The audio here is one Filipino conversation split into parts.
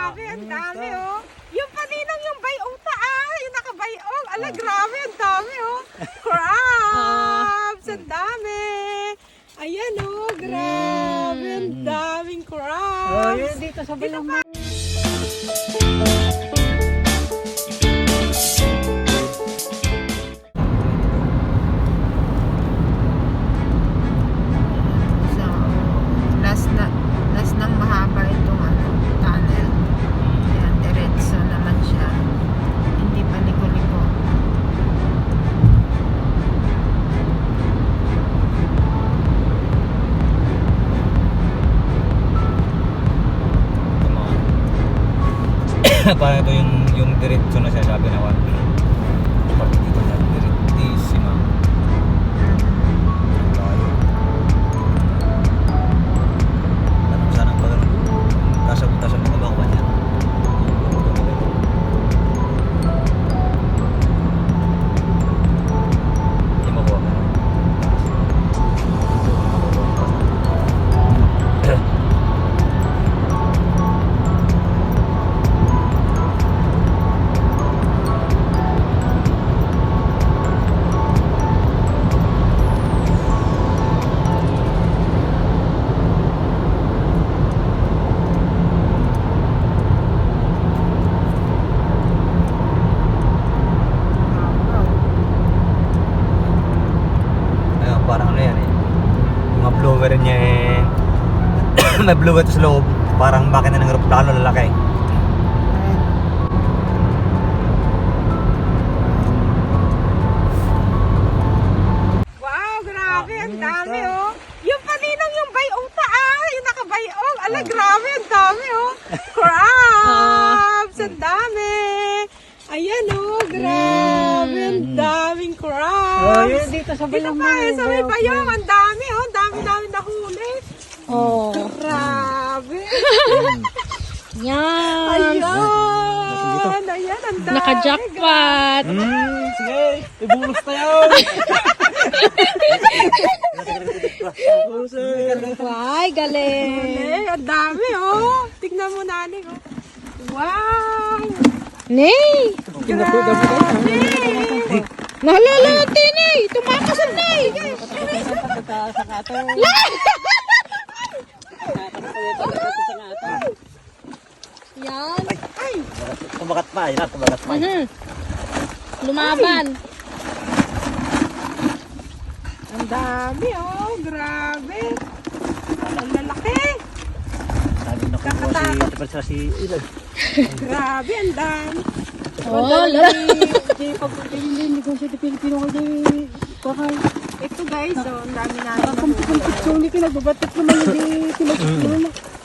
grabe, ang dami oh. Yung paninang yung bayong yung nakabayong. Ala, grabe, ang dami oh. Crabs, ang dami. Ayan oh, grabe, ang daming crabs. Yun dito sa bayong. Last nang mahaba itong tunnel. Ayan, diretso naman siya. Hindi pa liko-liko. Parang ito yung diretso na sinasabi na one. Pag dito na diretissima. Tanong sana ang pag tasag na magawa niya. Hindi makuha ka. Parang ano yan eh, yung mga blower niya eh may blower sa loob, parang makina ng aeroplano lalaki. Wow, grabe, ang dami oh. Yung paninang yung bayong yung nakabayong. Ala, grabe, ang dami oh. Crabs, ang dami. Ayan oh, grabe, ang daming crabs. Yun dito sa Dito bayong. pa sa may bayong, ang dami oh. Ang dami nahuli. Oh. Grabe. Yan. Ayan, ang dami. Naka-jackpot. Sige, ibulos tayo. Ay, galing. Ang dami oh. Tignan mo nanin oh. Wow. Nay! Grabe. Nalala natin eh! Tumakas ang nay! Yan. Ay, Tumakat pa, yun na, tumakat pa. Lumaban. ang dami oh. Grabe. Ang lalaki. Sabi na kukuha si Ilan. Grabe, ang dami. Oh, lala. Ito guys, oh, ang dami namin.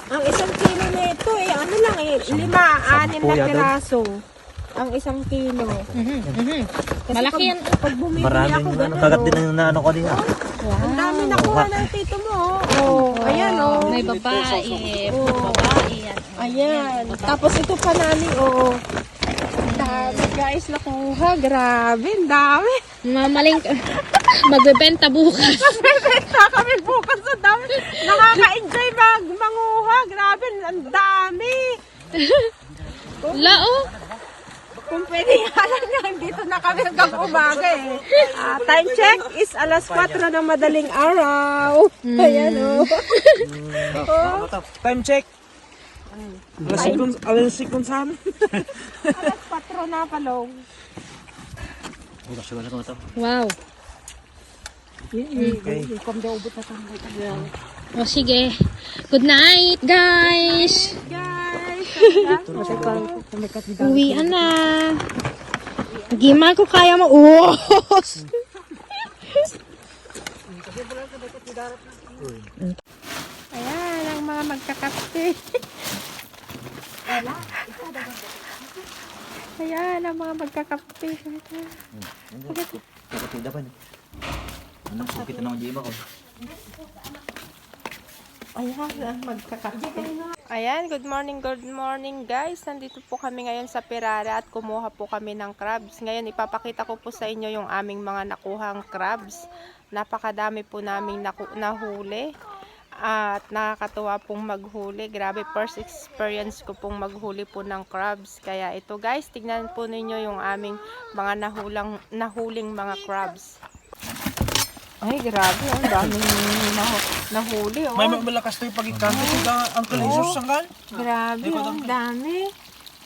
Ang isang kilo nito eh, ano lang eh, 6 na piraso. Ang isang kilo. Kasi Malaki yan. Pag bumibili ako Maraming ano, ganun, kagat din ang naano ko niya. ang dami nakuha ng tito mo. Oh, ayan oh. May babae. Oh. Babae yan. Ayan. Tapos ito pa namin, oh. Ang dami guys nakuha. Grabe, ang dami. Mamaling magbebenta bukas. Magbebenta kami bukas sa dami. Nakaka-enjoy manguha. Grabe, ang dami. Lao. Kung pwede nga lang dito na kami hanggang umaga eh. Time check is alas 4 ng madaling araw. Ayan oh. Time check. Alas 4 na palong. Wow. O sige. Good night, guys. Guys, Uwian na. Giman ko kaya mo. Uwas. ayan ang mga magkakape. Ayan ang mga magkakape. Nakatida pa niya. Anong sukit na naman ko? Ayan ang magkakape. Ayan, good morning guys. Nandito po kami ngayon sa Pirara at kumuha po kami ng crabs. Ngayon ipapakita ko po sa inyo yung aming mga nakuhang crabs. Napakadami po naming nahuli. At nakakatuwa pong maghuli. Grabe, first experience ko pong maghuli po ng crabs. Kaya ito guys, tignan po ninyo yung aming mga nahuling mga crabs. Ay, grabe. Ang daming nahuli. Oh. May malakas to yung pag-ikanto sa Uncle Jesus sanggal. Grabe, oh, ang dami.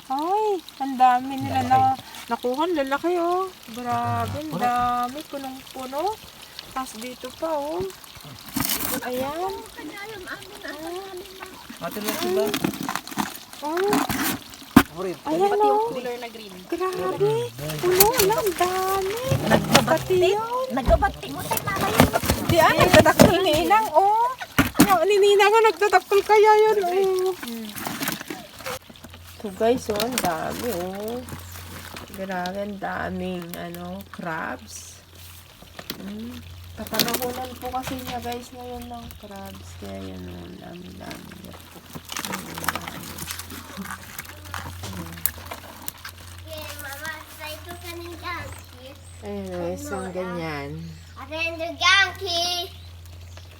Ay, ang dami nila na nakuha. Lalaki, oh. Grabe, ang dami. Punong-puno. Tapos dito pa, oh. Ayan. Ate lang sila. Oh. Ayan, oh. Grabe. Puno lang, ang dami. Pati yun. Nagabati mo tayo mama yun. Di ay, nagtatakol ni Inang, oh. Ni Ninang nga nagtatakol kaya yun, oh. So guys, oh, ang dami, oh. Grabe, ang daming, crabs. Tatanahunan po kasi niya, guys, ngayon ng crabs. Kaya yun, oh, ang dami-dami niya po. Mama, try to kanin donkey. Ayun, oh, isang ganyan. Arendo donkey.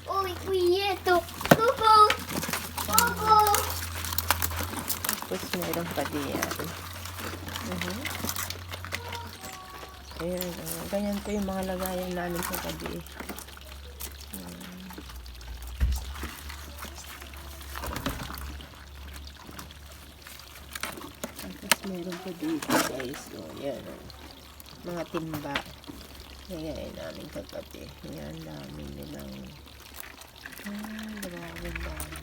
Uy, kuyeto. Kubo. Kubo. Tapos meron pa diyan. Ayan, oh, ganyan po yung mga lagayan namin sa gabi. Tapos meron pa dito guys. Oh, yan, oh. Mga timba. Lagayan namin sa gabi. Yan, dami nilang. Grabe, dami.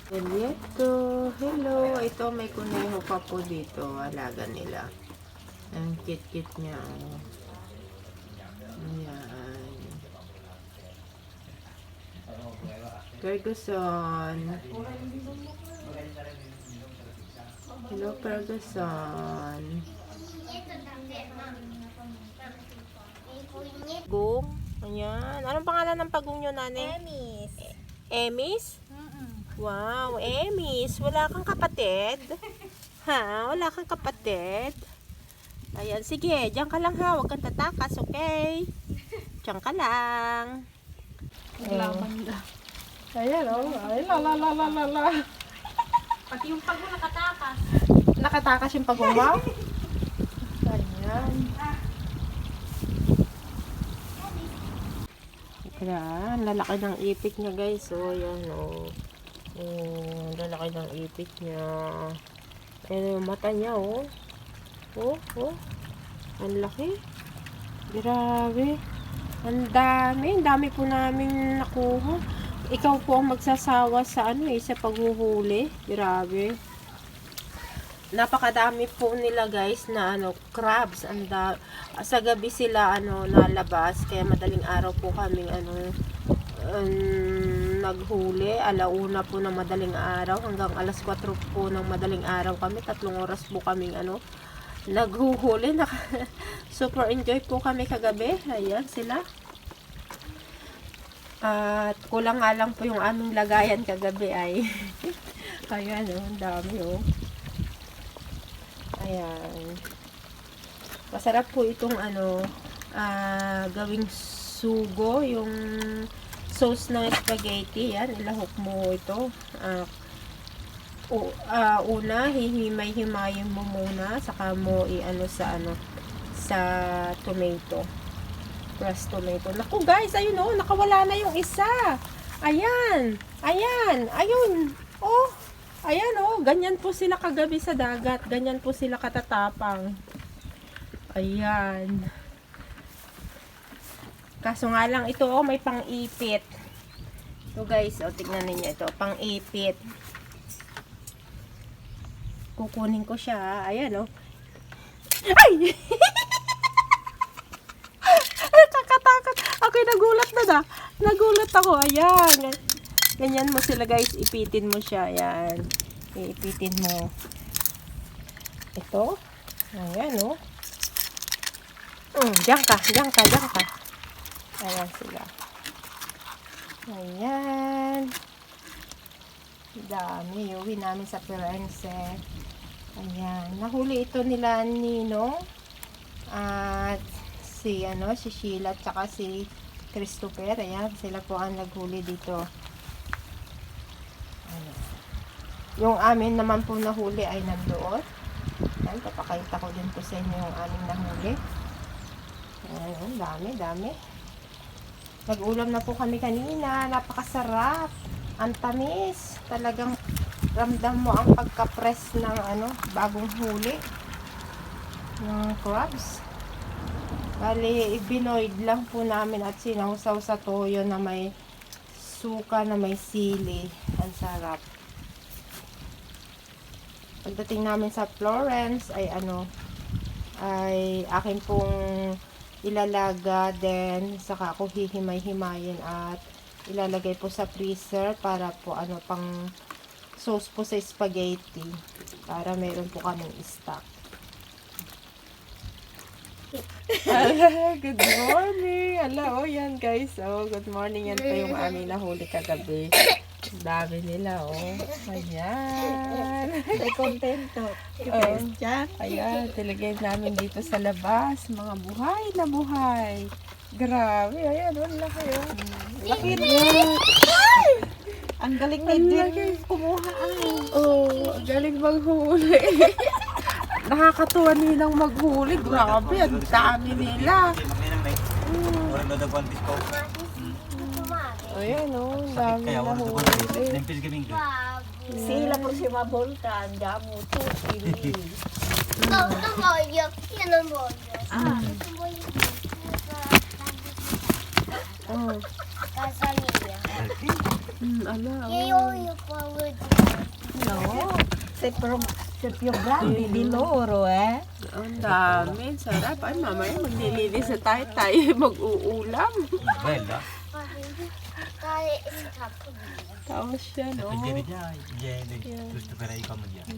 Ito, hello. Ito may kuneho pa po dito. Alaga nila. Ang cute-cute niya. Oh. Ayan. Ferguson. Hello, Ferguson. Pagong. Ayan. Anong pangalan ng pagong nyo, Nani? Emis. Emis? Wow, Emis. Wala kang kapatid? Ha? Wala kang kapatid? Ayan, sige. Diyan ka lang ha. Huwag kang tatakas, okay? Diyan ka lang. Naglaban na. Ayan, oh. Ay, la. Pati yung pag mo nakatakas. Nakatakas yung pag-umaw? Ayan. Kaya, ang lalaki ng ipit niya guys. Oh, yan, oh. Oh, ang lalaki ng ipit niya. Ayan yung mata niya, oh. Oh. Ang laki. Grabe. Ang dami po namin nakuha. Ikaw po ang magsasawa sa sa paghuhuli. Grabe. Napakadami po nila guys na crabs. Sa gabi sila nalabas kaya madaling araw po kaming naghuli. Alauna po ng madaling araw hanggang alas 4 po ng madaling araw kami. 3 oras po kaming naghuhuli. Super enjoy po kami kagabi. Ayan sila. At kulang nga lang po yung aming lagayan kagabi ay ayan ang dami ayan, masarap po itong gawing sugo, yung sauce ng spaghetti. Yan, ilahok mo ito. Una hihimay-himayin mo muna, saka mo sa tomato, fresh tomato. Naku guys, ayun nakawala na yung isa. Ayan. Oh, ayan ganyan po sila kagabi sa dagat. Ganyan po sila katatapang. Ayan. Kaso nga lang ito may pang-ipit. So guys, tignan niyo ito, pang-ipit. Kukunin ko siya. Ayan Ay! Kakatakot. Okay, nagulat ako. Ayan. Ganyan mo sila guys. Ipitin mo siya. Ayan. Ipitin mo. Ito. Ayan Diyan ka. Ayan sila. Ayan. Dami. Uwi namin sa Firenze. Ayan, nahuli ito nila Ninong at si Sheila at saka si Christopher. Ayan, sila po ang naghuli dito. Ayan. Yung amin naman po nahuli ay nandoon. Ayan, papakita ko din po sa inyo yung aming nahuli. Ayan, dami. Nag-ulam na po kami kanina. Napakasarap. Ang tamis. Talagang ramdam mo ang pagka-press ng bagong huli. Ng crabs. Bali, ibinoid lang po namin at sinawsaw sa toyo na may suka na may sili. Ang sarap. Pagdating namin sa Florence ay akin pong ilalaga, then saka ako hihimay-himayin at ilalagay po sa freezer para po pang sauce po sa spaghetti para meron po kaming stock. Good morning! Yan guys. Good morning. Yan po yung aming nahuli kagabi. Dami nila, Ayan. Ay, kontento. Ayan, tilagay namin dito sa labas. Mga buhay na buhay. Grabe, ayan, wala kayo. Laki na. Ang galing ni din kumuha Ang galing maghuli. Nakakatuwa nilang maghuli. Grabe, ang dami nila. Ayan, ang dami nahuli. Sila po si Maboltan, damo to. Ito boyo. Yan ang boyo. Ito boyo. Kasanilla. Yayo po wood. No, se più grandi di loro, Ang dami, sarap. Ay, mamaya maglilinis na tayo mag-uulam. Bella. Kaya iskapo. Tapos siya, no? Christopher ay kamu dyan.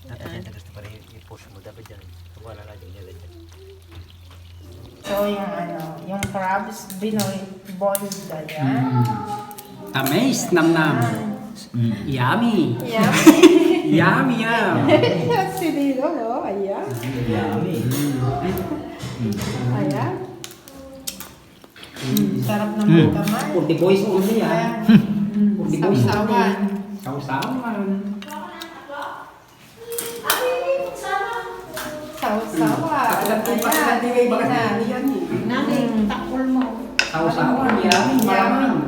Dapat Christopher i-push mo dapat dyan. Wala na dyan dyan. So, yung crabs, boiled na yan. Tamis, nam-nam. Yummy. Yummy. Yummy, yum. Si Lilo, no? Ayan. Ayan. Sarap ng magkamay. Purti boys mo kasi yan. Purti boys mo. Sausawan. Sausawan. Sausawan. Alam ko pa sa tingay baka na yan. takol mo. Sausawan, yummy, malamang.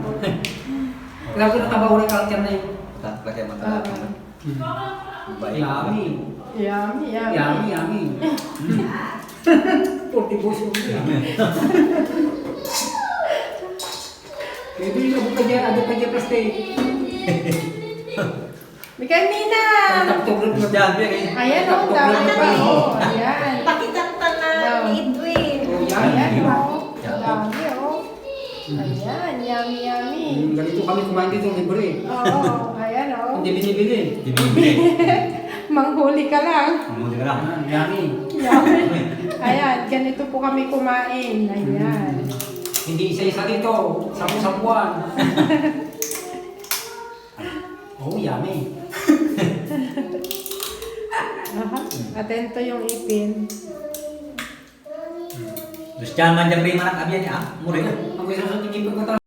Grabe na tabaw ng culture na yun. Lagay mo talaga. Yummy. Yummy. Yummy, yummy. Purti boys mo kasi yan. Bibili ka buka dyan, adto ka dyan plastic. Mikay Mina! Tagtog mo dyan, Bek. Ayan, dami pa. Ayan. Pakitanta na ni Edwin. Oh, yan. Ayan, dami, Ayan, yummy. Ganito kami kumain dito, libre. Oo, ayan, Hindi binibili. Manghuli ka lang. Yummy. Yummy. Ayan, ganito po kami kumain. Ayan. Hindi isa-isa dito. Sampu-sampuan. Oh, yummy. Atento yung ipin. Terus jangan manjang rin manak abian ya, murid. Ang gusto sa tingin ko